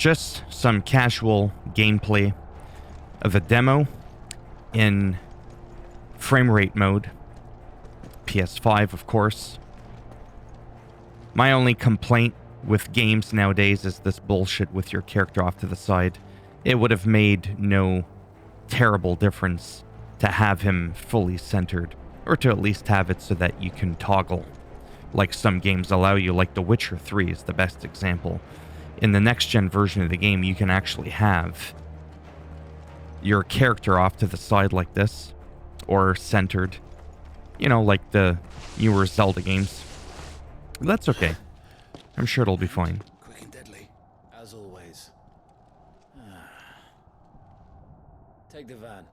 just some casual gameplay of a demo in frame rate mode. PS5, of course. My only complaint with games nowadays is this bullshit with your character off to the side. It would have made no terrible difference to have him fully centered, or to at least have it so that you can toggle, like some games allow you, like The Witcher 3 is the best example. In the next-gen version of the game, you can actually have your character off to the side like this, or centered, you know, like the newer Zelda games. That's okay. I'm sure it'll be fine. Quick and deadly, as always. Take the van.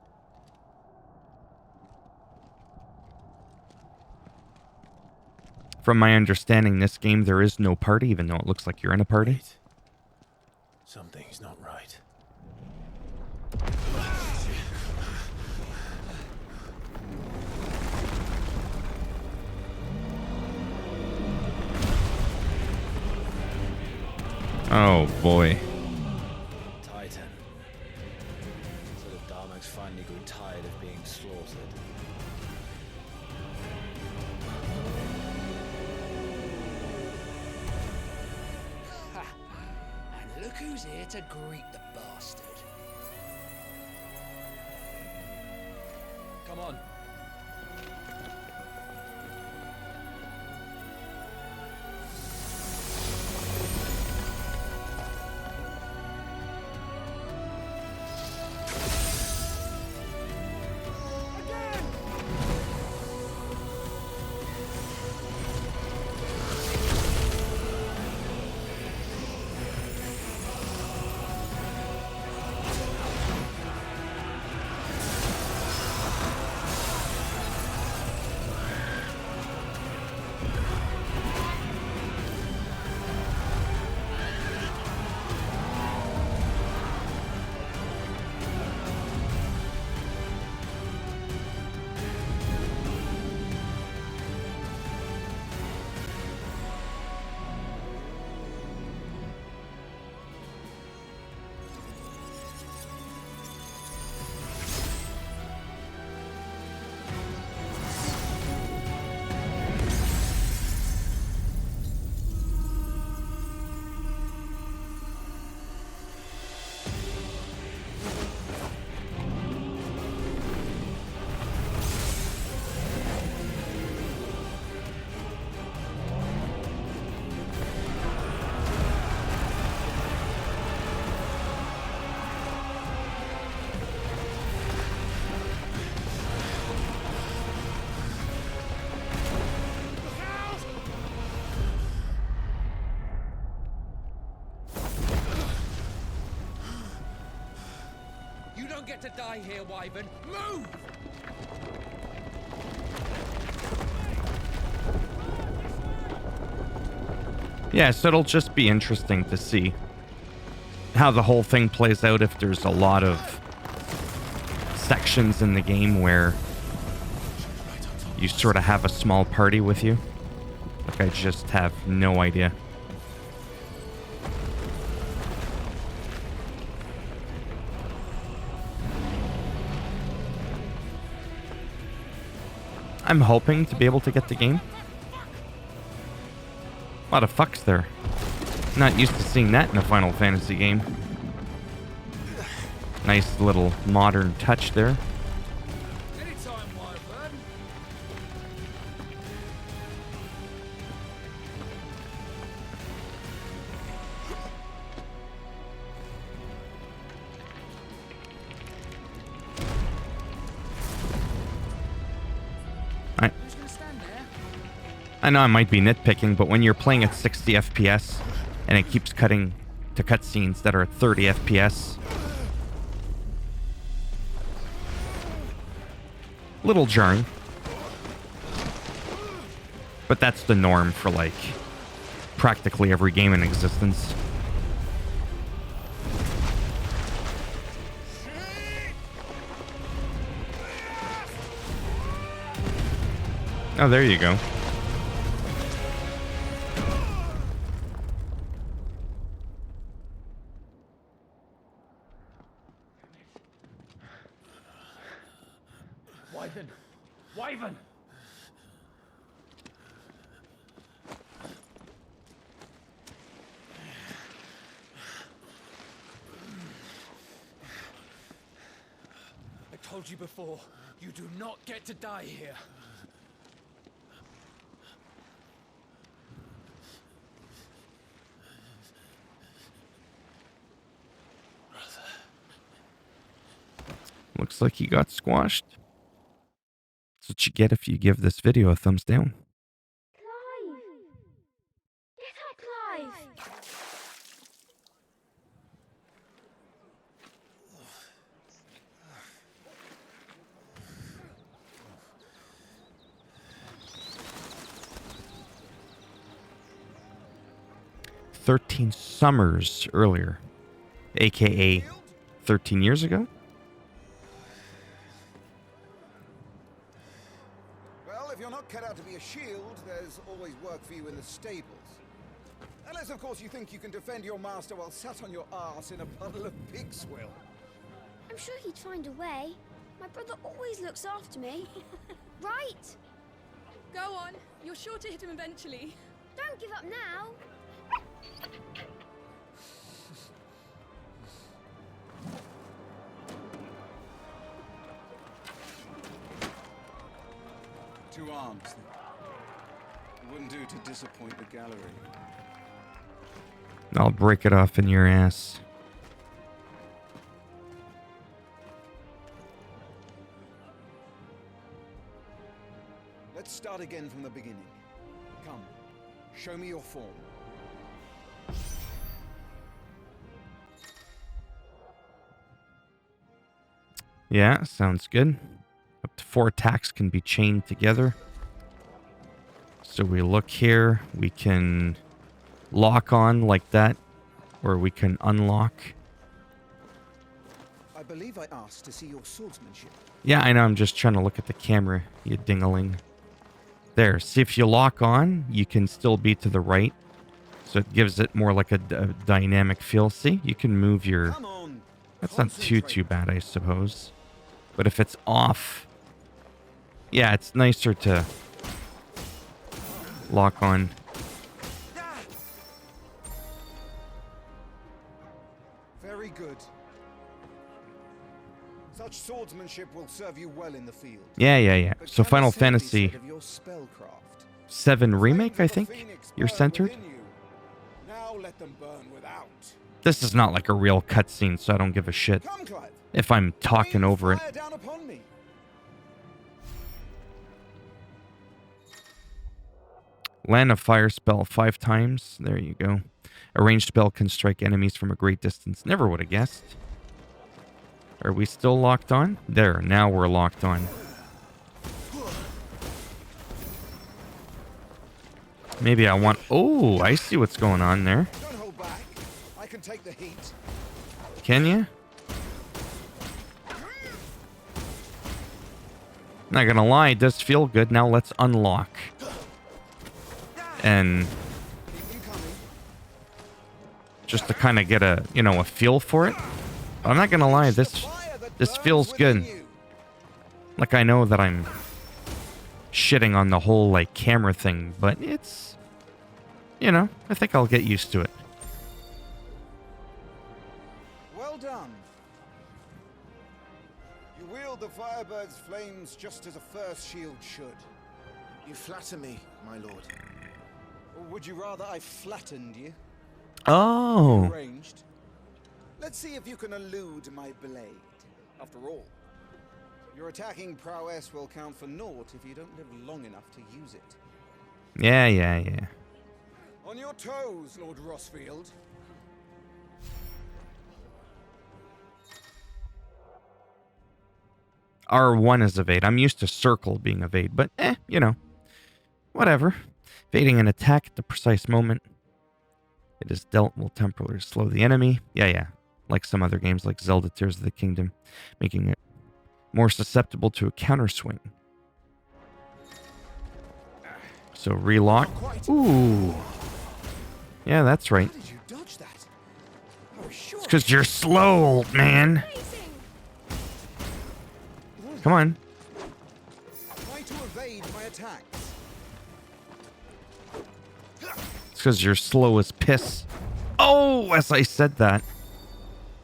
From my understanding, this game, there is no party, even though it looks like you're in a party. Wait. Something's not right. Oh, boy. Titan. So the Darmaks finally grew tired of being slaughtered. Ha! And look who's here to greet the bastard. Come on. Get to die here, Wyvern. Move! Yeah, so it'll just be interesting to see how the whole thing plays out, if there's a lot of sections in the game where you sort of have a small party with you. Like, I just have no idea. I'm hoping to be able to get the game. A lot of fucks there. Not used to seeing that in a Final Fantasy game. Nice little modern touch there. Anytime, Wyvern. Who's gonna stand there? I know I might be nitpicking, but when you're playing at 60 FPS and it keeps cutting to cutscenes that are at 30 FPS, little jarring. But that's the norm for, like, practically every game in existence. Oh, there you go. Wyvern! Wyvern! I told you before, you do not get to die here. Looks like he got squashed. That's what you get if you give this video a thumbs down. Clive! Get up, Clive! 13 summers earlier, aka 13 years ago. Well, if you're not cut out to be a shield, there's always work for you in the stables. Unless, of course, you think you can defend your master while sat on your arse in a puddle of pig swill. I'm sure he'd find a way. My brother always looks after me. Right? Go on. You're sure to hit him eventually. Don't give up now. Two arms, then. It wouldn't do to disappoint the gallery. I'll break it off in your ass. Let's start again from the beginning. Come, show me your form. Yeah, sounds good. Up to 4 attacks can be chained together. So we look here, we can lock on like that, or we can unlock. I believe I asked to see your swordsmanship. Yeah, I know, I'm just trying to look at the camera, you dingaling. There, see if you lock on, you can still be to the right. So it gives it more like a dynamic feel. See, you can move your... Come on. That's not too bad, I suppose. But if it's off... Yeah, it's nicer to lock on. Very good. Such swordsmanship will serve you well in the field. Yeah. But So can Final I simply Fantasy say of your spellcraft? 7 Remake, Flames I of the think, Phoenix you're burn centered. within you. Now let them burn without. This is not like a real cutscene, so I don't give a shit Come, Clive. if I'm talking Rain over it. fire down upon me. Land of Fire spell 5 times. There you go. A ranged spell can strike enemies from a great distance. Never would have guessed. Are we still locked on? There, now we're locked on. Maybe I want... Oh, I see what's going on there. Don't hold back. I can take the heat. Can you? Not gonna lie, it does feel good. Now let's unlock. And Keep them coming. just to kind of get a, you know, a feel for it. But I'm not gonna lie, this feels good. Like, I know that I'm shitting on the whole, like, camera thing, but it's, you know, I think I'll get used to it. Well done. You wield the Firebird's flames just as a first shield should. You flatter me, my lord. Or would you rather I flattened you? Oh. Arranged. Let's see if you can elude my blade. After all, your attacking prowess will count for naught if you don't live long enough to use it. Yeah. On your toes, Lord Rossfield. R1 is evade. I'm used to circle being evade, but you know, whatever. Evading an attack at the precise moment it is dealt will temporarily slow the enemy. Yeah. Like some other games like Zelda Tears of the Kingdom, making it more susceptible to a counter swing. So relock. Ooh. Yeah, that's right. How did you dodge that? I was sure. It's because you're slow, old man. Come on. evade my attacks. It's because you're slow as piss. Oh, as I said that.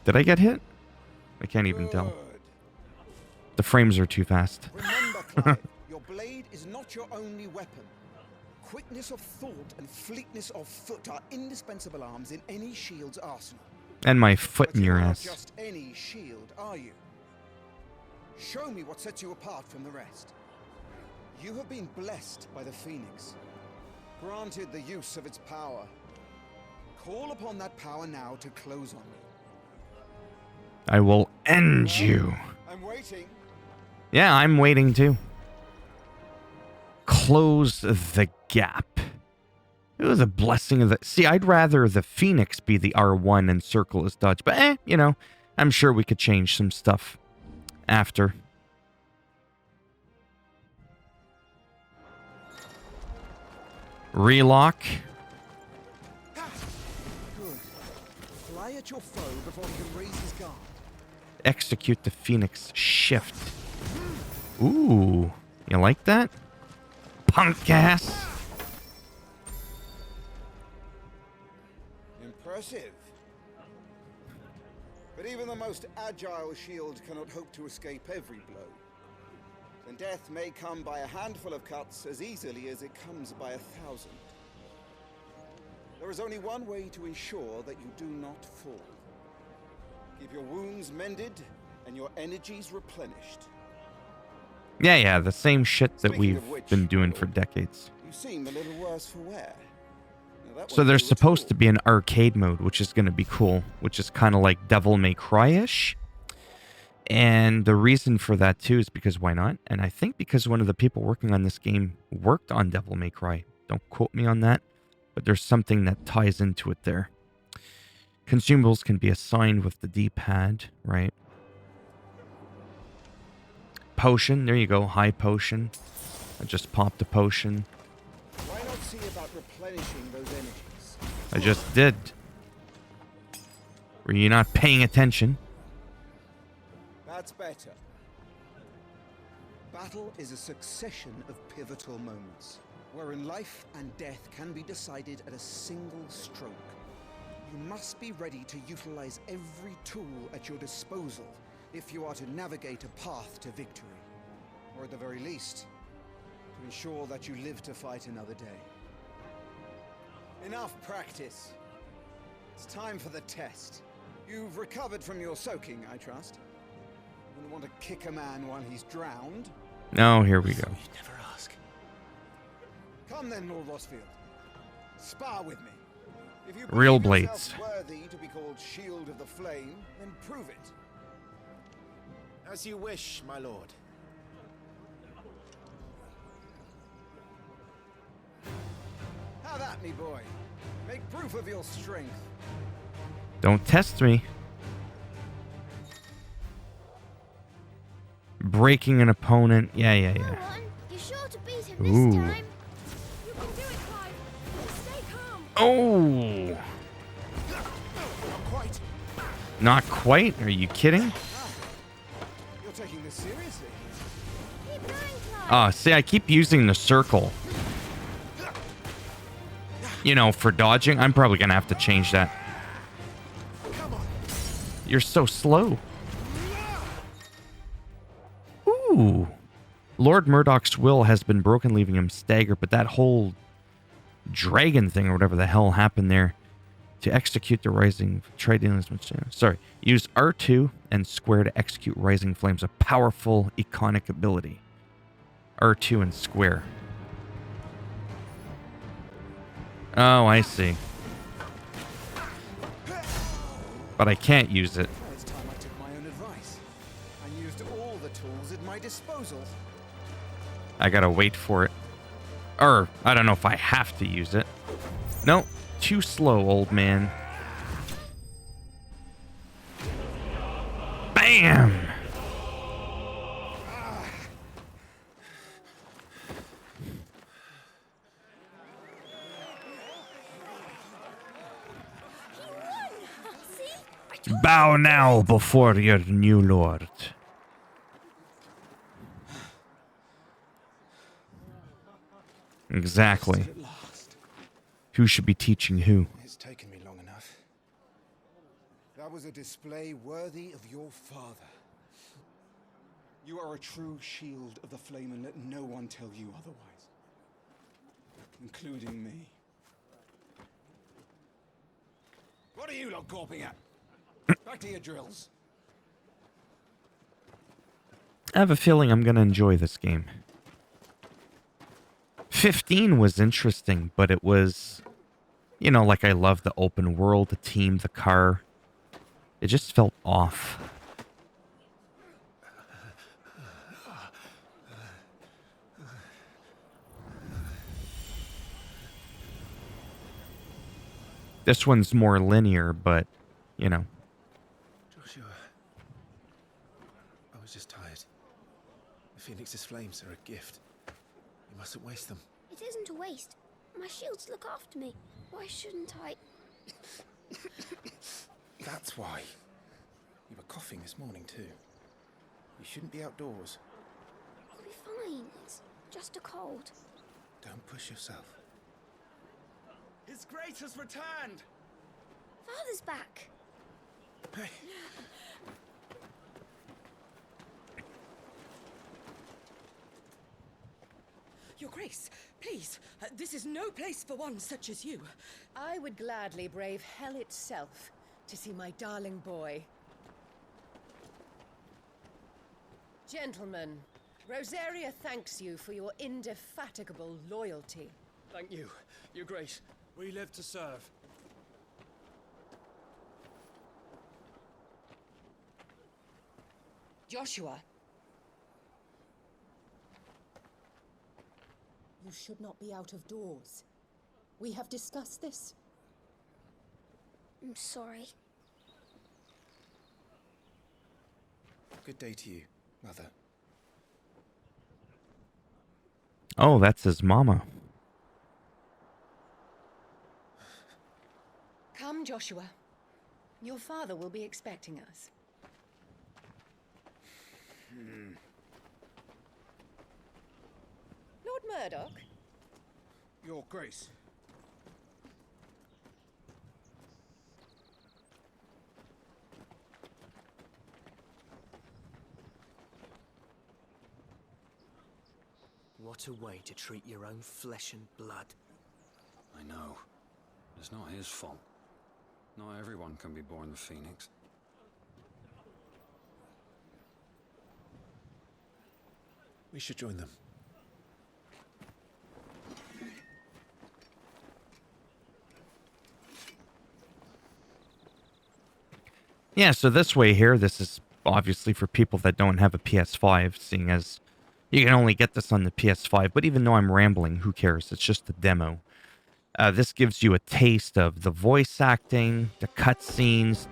Did I get hit? I can't even tell. Good. The frames are too fast. Remember, Clive, your blade is not your only weapon. Quickness of thought and fleetness of foot are indispensable arms in any shield's arsenal. And my foot But in your you're not ass. just any shield, are you? Show me what sets you apart from the rest. You have been blessed by the Phoenix, granted the use of its power. Call upon that power now to close on me. I will end you. I'm waiting. Yeah, I'm waiting too. Close the gap. It was a blessing of the... See, I'd rather the Phoenix be the R1 and circle as dodge. But, you know, I'm sure we could change some stuff after. Relock. Good. Fly at your foe before he can raise his guard. Execute the Phoenix. Shift. Ooh. You like that? Punk ass. Impressive. But even the most agile shield cannot hope to escape every blow. And death may come by a handful of cuts as easily as it comes by 1,000. There is only one way to ensure that you do not fall. Keep your wounds mended and your energies replenished. Yeah, the same shit that Speaking we've of which, been doing for decades. You seem a little worse for wear. Now, that So won't there's do at supposed all. to be an arcade mode, which is going to be cool, which is kind of like Devil May Cry-ish. And the reason for that, too, is because why not? And I think because one of the people working on this game worked on Devil May Cry. Don't quote me on that, but there's something that ties into it there. Consumables can be assigned with the D-pad, right? Potion, there you go, high potion. I just popped a potion. Why not see about replenishing those energies? I just did. Were you not paying attention? That's better. Battle is a succession of pivotal moments, wherein life and death can be decided at a single stroke. You must be ready to utilize every tool at your disposal if you are to navigate a path to victory, or at the very least, to ensure that you live to fight another day. Enough practice. It's time for the test. You've recovered from your soaking, I trust. Wouldn't want to kick a man while he's drowned. No, here we go. You never ask. Come then, Lord Rosfield. Spar with me. If you Real believe yourself blades. worthy to be called Shield of the Flame, then prove it. As you wish, my lord. Have at me, boy. Make proof of your strength. Don't test me. Breaking an opponent. Yeah. Come on, you're sure to beat him Ooh. this time. You can do it, Clive. Just stay calm. Oh! Not quite. Not quite? Are you kidding? You're taking this seriously. Keep going, Clive. Ah, see, I keep using the circle. You know, for dodging. I'm probably going to have to change that. You're so slow. Ooh. Lord Murdoch's will has been broken, leaving him staggered, but that whole dragon thing or whatever the hell happened there to execute the rising sorry, use R2 and square to execute rising flames, a powerful iconic ability. R2 and square. Oh, I see. But I can't use it. Well, it's time I took my own advice and used all the tools at my disposal. I gotta wait for it. Or, I don't know if I have to use it. No, too slow, old man. Bam! See? Bow now before your new lord. Exactly. At last. Who should be teaching who? It's taken me long enough. That was a display worthy of your father. You are a true shield of the flame, and let no one tell you otherwise. Including me. What are you lot gawping at? Back to your drills. I have a feeling I'm going to enjoy this game. 15 was interesting, but it was, you know, like I love the open world, the team, the car. It just felt off. This one's more linear, but, you know. Joshua. I was just tired. The Phoenix's flames are a gift. You mustn't waste them. It isn't a waste. My shields look after me. Why shouldn't I? That's why. You were coughing this morning too. You shouldn't be outdoors. I'll be fine. It's just a cold. Don't push yourself. His Grace has returned! Father's back. Hey. Your Grace, please, this is no place for one such as you. I would gladly brave hell itself to see my darling boy. Gentlemen, Rosaria thanks you for your indefatigable loyalty. Thank you, Your Grace. We live to serve. Joshua. You should not be out of doors. We have discussed this. I'm sorry. Good day to you, Mother. Oh, that's his mama. Come, Joshua. Your father will be expecting us. Lord Murdoch? Your Grace. What a way to treat your own flesh and blood. I know. It's not his fault. Not everyone can be born the Phoenix. We should join them. Yeah, so this way here, this is obviously for people that don't have a PS5, seeing as you can only get this on the PS5. But even though I'm rambling, who cares? It's just a demo. This gives you a taste of the voice acting, the cutscenes,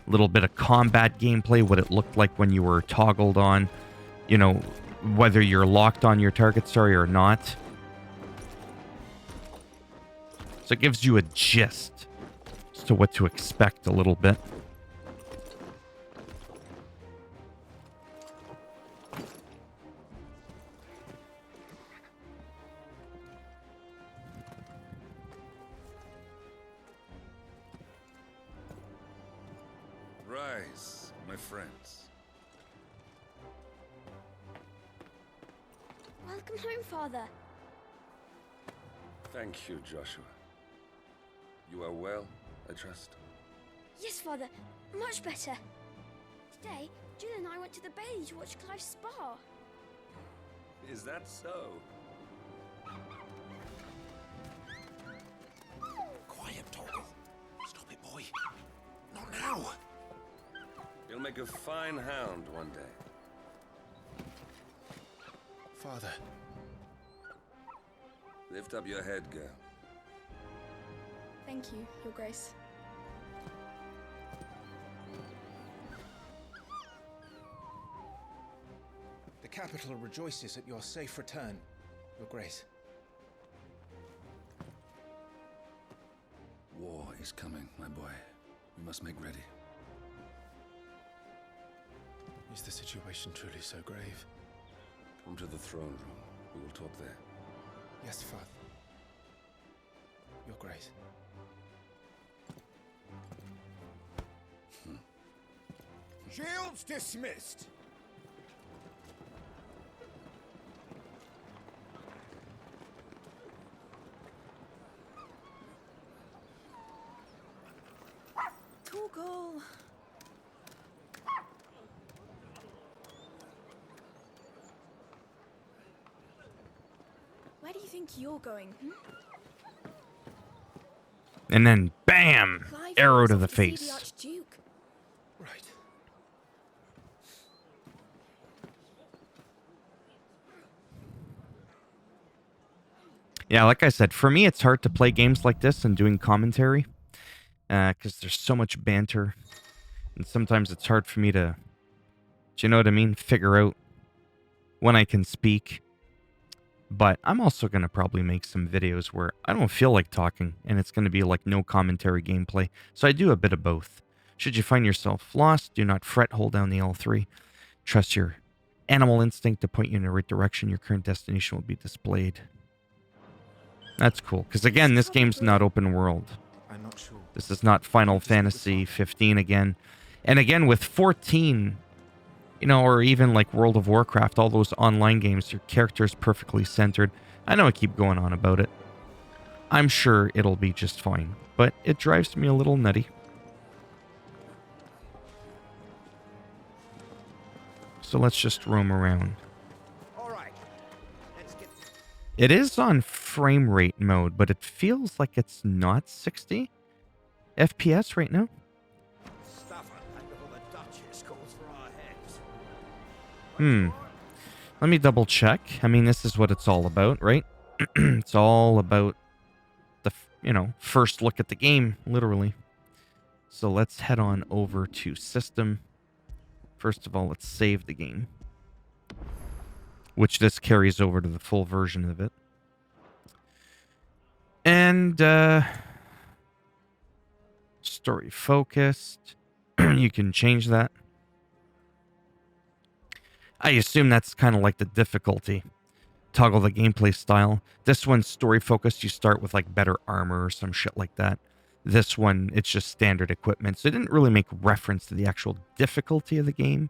a little bit of combat gameplay, what it looked like when you were toggled on, you know, whether you're locked on your target, sorry, or not. So it gives you a gist as to what to expect a little bit. Rise, my friends. Welcome home, Father. Thank you, Joshua. You are well, I trust. Yes, Father. Much better. Today, Jill and I went to the Bailey to watch Clive's spa. Is that so? Quiet, Torgal. Stop it, boy. Not now. You'll make a fine hound one day. Father. Lift up your head, girl. Thank you, Your Grace. The capital rejoices at your safe return, Your Grace. War is coming, my boy. We must make ready. Is the situation truly so grave? Come to the throne room. We will talk there. Yes, Father. Your Grace. Shields dismissed. Torgal. Where do you think you're going? And then, bam! Clive Arrow was to off the see face. The Archduke. Right. Yeah, like I said, for me, it's hard to play games like this and doing commentary because there's so much banter. And sometimes it's hard for me to, do you know what I mean? Figure out when I can speak. But I'm also going to probably make some videos where I don't feel like talking and it's going to be like no commentary gameplay. So I do a bit of both. Should you find yourself lost, do not fret, hold down the L3. Trust your animal instinct to point you in the right direction. Your current destination will be displayed. That's cool. Because again, this game's not open world. I'm not sure. This is not Final Fantasy 15 again. And again, with 14, you know, or even like World of Warcraft, all those online games, your character's perfectly centered. I know I keep going on about it. I'm sure it'll be just fine. But it drives me a little nutty. So let's just roam around. All right. Let's get. It is on frame rate mode, but it feels like it's not 60 FPS right now. Stuff and before the Duchess calls for our heads. Let me double check. I mean, this is what it's all about, right? It's all about the, first look at the game, literally. So let's head on over to System. First of all, let's save the game, which this carries over to the full version of it. And story focused. You can change that. I assume that's kind of like the difficulty. Toggle the gameplay style. This one's story focused. You start with like better armor or some shit like that. This one, it's just standard equipment. So it didn't really make reference to the actual difficulty of the game.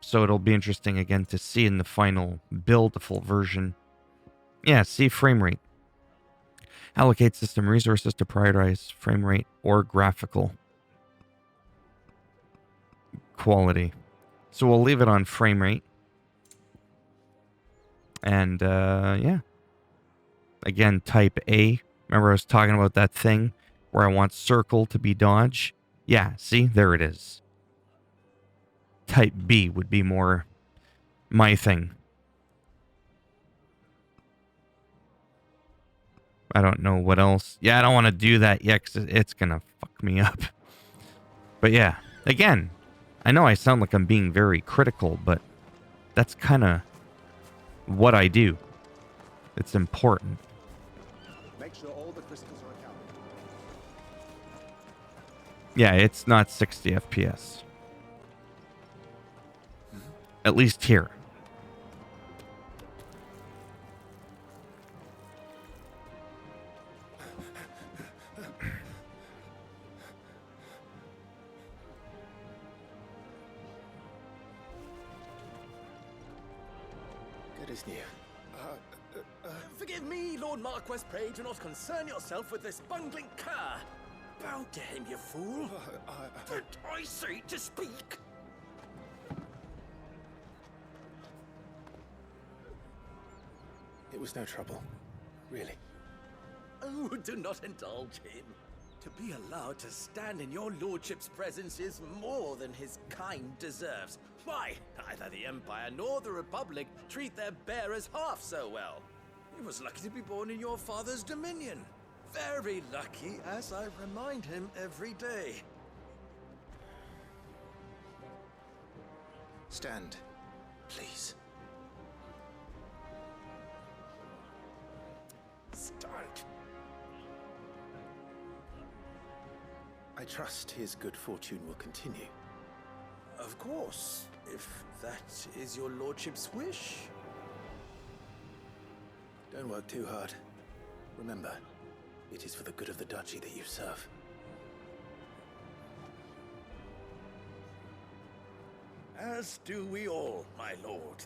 So it'll be interesting again to see in the final build, the full version. Yeah, see frame rate. Allocate system resources to prioritize frame rate or graphical quality. So we'll leave it on frame rate. And yeah. Again, type A. Remember I was talking about that thing where I want circle to be dodge? Yeah, see? There it is. Type B would be more my thing. I don't know what else. Yeah, I don't want to do that yet because it's going to fuck me up. But yeah, again, I know I sound like I'm being very critical, but that's kind of what I do. It's important. Make sure all the crystals are accounted. Yeah, it's not 60 FPS. At least here. Good as new. Forgive me, Lord Marquess, pray do not concern yourself with this bungling cur. Bow to him, you fool. Did I say to speak? It was no trouble. Really. Oh, do not indulge him. To be allowed to stand in your lordship's presence is more than his kind deserves. Why, neither the Empire nor the Republic treat their bearers half so well. He was lucky to be born in your father's dominion. Very lucky, as I remind him every day. Stand, please. Stand. I trust his good fortune will continue. Of course, if that is your lordship's wish. Don't work too hard. Remember, it is for the good of the duchy that you serve. As do we all, my lord.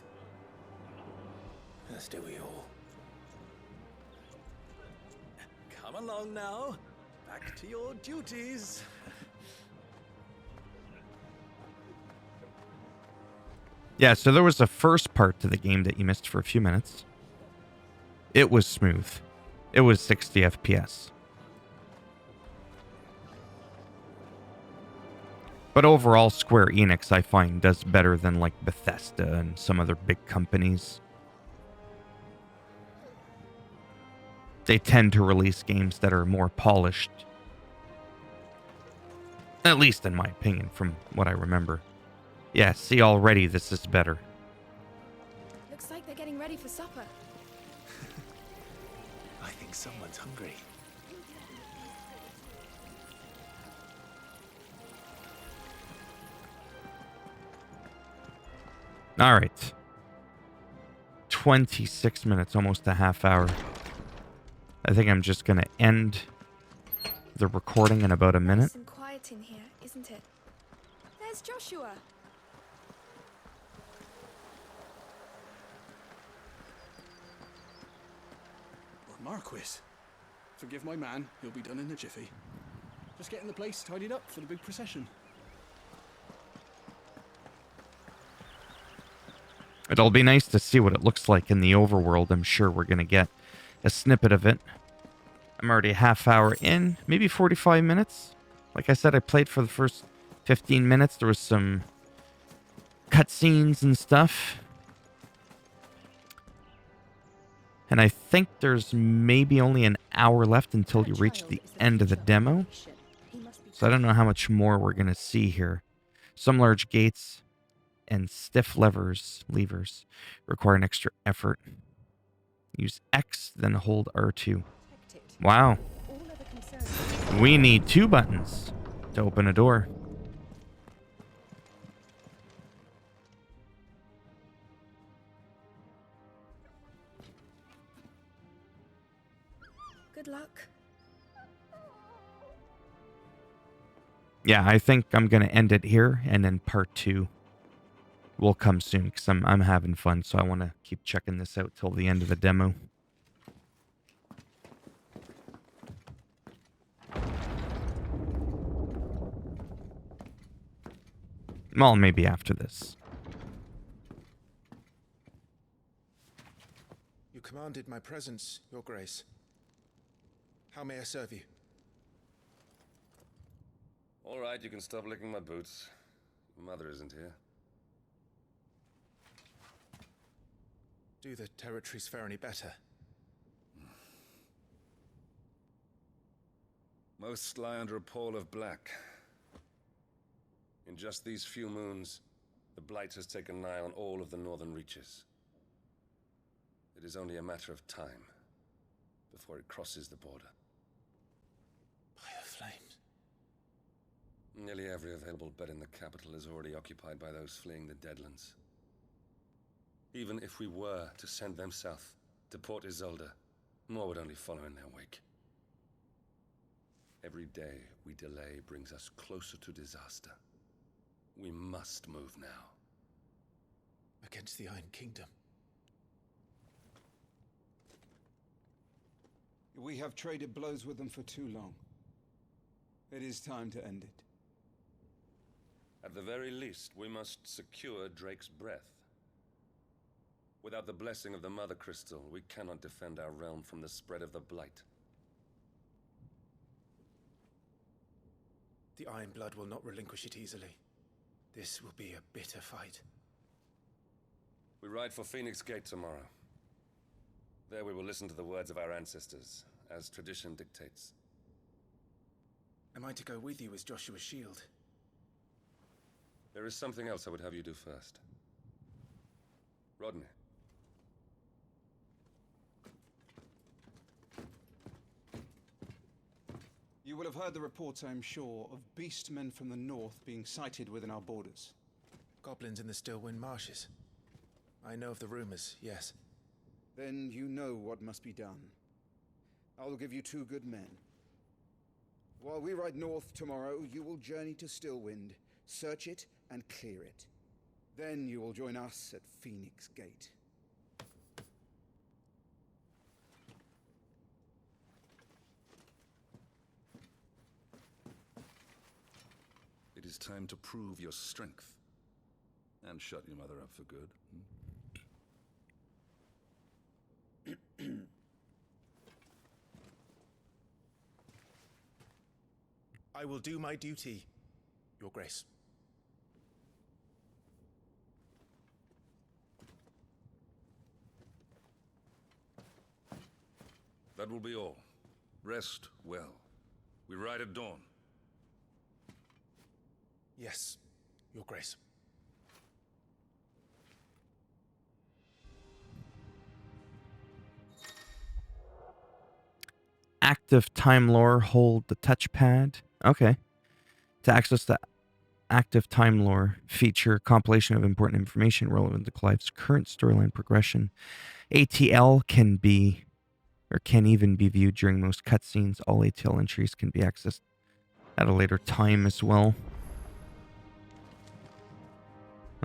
As do we all. Come along now. Back to your duties. Yeah, so there was a first part to the game that you missed for a few minutes. It was smooth. It was 60 FPS. But overall, Square Enix, I find, does better than like Bethesda and some other big companies. They tend to release games that are more polished. At least in my opinion, from what I remember. Yeah, see, already this is better. Looks like they're getting ready for supper. I think someone's hungry. All right. 26 minutes, almost a half hour. I think I'm just going to end the recording in about a minute. Nice and quiet in here, isn't it? There's Joshua. Marquis. Forgive my man, he'll be done in a jiffy. Just getting the place tidied up for the big procession. It'll be nice to see what it looks like in the overworld. I'm sure we're going to get a snippet of it. I'm already a half hour in, maybe 45 minutes. Like I said, I played for the first 15 minutes. There was some cutscenes and stuff. And I think there's maybe only an hour left until you reach the end of the demo. So I don't know how much more we're going to see here. Some large gates and stiff levers require an extra effort. Use X, then hold R2. Wow. We need 2 buttons to open a door. Good luck. Yeah, I think I'm going to end it here, and then part 2 will come soon, because I'm having fun, so I want to keep checking this out till the end of the demo. Well, maybe after this. You commanded my presence, Your Grace. How may I serve you? All right, you can stop licking my boots. Mother isn't here. Do the territories fare any better? Most lie under a pall of black. In just these few moons, the Blight has taken nigh on all of the northern reaches. It is only a matter of time before it crosses the border. By the flames. Nearly every available bed in the capital is already occupied by those fleeing the Deadlands. Even if we were to send them south to Port Isolde, more would only follow in their wake. Every day we delay brings us closer to disaster. We must move now. Against the Iron Kingdom. We have traded blows with them for too long. It is time to end it. At the very least, we must secure Drake's breath. Without the blessing of the Mother Crystal, we cannot defend our realm from the spread of the Blight. The Iron Blood will not relinquish it easily. This will be a bitter fight. We ride for Phoenix Gate tomorrow. There we will listen to the words of our ancestors, as tradition dictates. Am I to go with you as Joshua's shield? There is something else I would have you do first. Rodney. You will have heard the reports, I'm sure, of beastmen from the north being sighted within our borders. Goblins in the Stillwind Marshes. I know of the rumors, yes. Then you know what must be done. I will give you 2 good men. While we ride north tomorrow, you will journey to Stillwind, search it, and clear it. Then you will join us at Phoenix Gate. It is time to prove your strength. And shut your mother up for good. I will do my duty, Your Grace. That will be all. Rest well. We ride at dawn. Yes, Your Grace. Active time lore, hold the touchpad. Okay. To access the active time lore feature, compilation of important information relevant to Clive's current storyline progression. ATL can even be viewed during most cutscenes. All ATL entries can be accessed at a later time as well.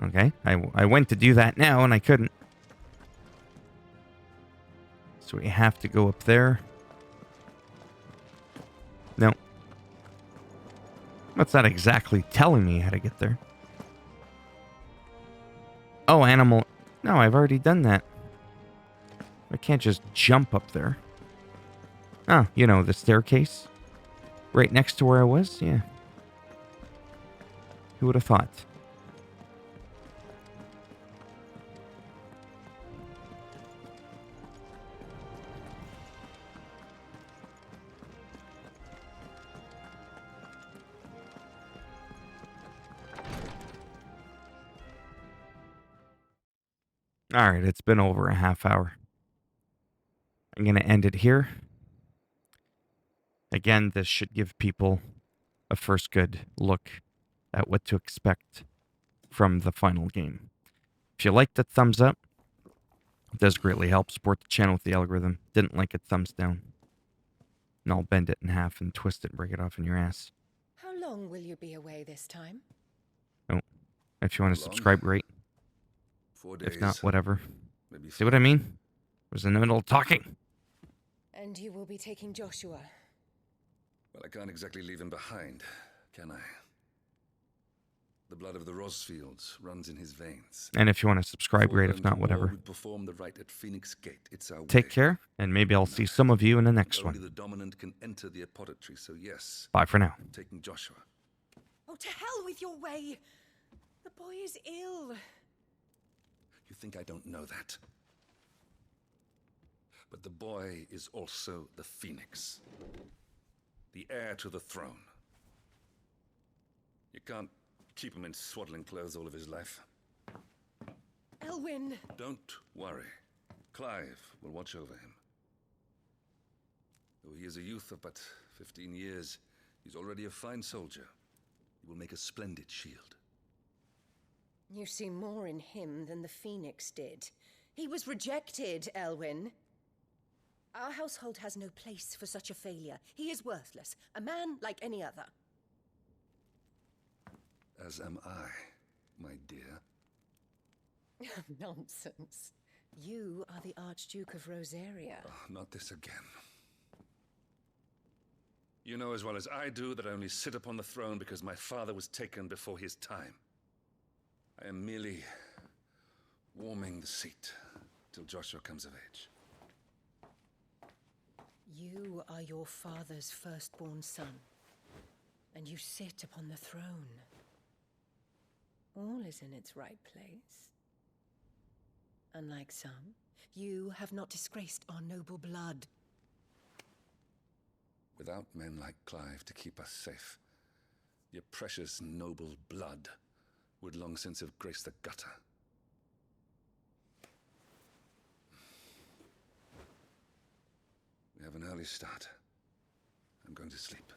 Okay, I went to do that now and I couldn't. So we have to go up there. No. What's that exactly telling me how to get there? Oh, animal. No, I've already done that. I can't just jump up there. Oh, you know, the staircase? Right next to where I was? Yeah. Who would have thought? Alright, it's been over a half hour. I'm going to end it here. Again, this should give people a first good look at what to expect from the final game. If you liked it, thumbs up. It does greatly help support the channel with the algorithm. Didn't like it, thumbs down. And I'll bend it in half and twist it and break it off in your ass. How long will you be away this time? Oh, if you want to subscribe, great. 4 days. If not, whatever. Maybe See what I mean? Was in the middle of talking. And you will be taking Joshua. Well, I can't exactly leave him behind, can I? The blood of the Rosfields runs in his veins. And if you want to subscribe, great. If not, whatever. We perform the rite at Phoenix Gate. It's our Take way. care, and maybe I'll see some of you in the next Only one. the dominant can enter the apothecary, so yes. Bye for now. I'm taking Joshua. Oh, to hell with your way! The boy is ill. You think I don't know that? But the boy is also the Phoenix. The heir to the throne. You can't keep him in swaddling clothes all of his life. Elwyn! Don't worry. Clive will watch over him. Though he is a youth of but 15 years, he's already a fine soldier. He will make a splendid shield. You see more in him than the Phoenix did. He was rejected, Elwyn. Our household has no place for such a failure. He is worthless, a man like any other. As am I, my dear. Nonsense. You are the Archduke of Rosaria. Oh, not this again. You know as well as I do that I only sit upon the throne because my father was taken before his time. I am merely warming the seat till Joshua comes of age. You are your father's firstborn son, and you sit upon the throne. All is in its right place. Unlike some, you have not disgraced our noble blood. Without men like Clive to keep us safe, your precious noble blood would long since have graced the gutter. We have an early start. I'm going to sleep.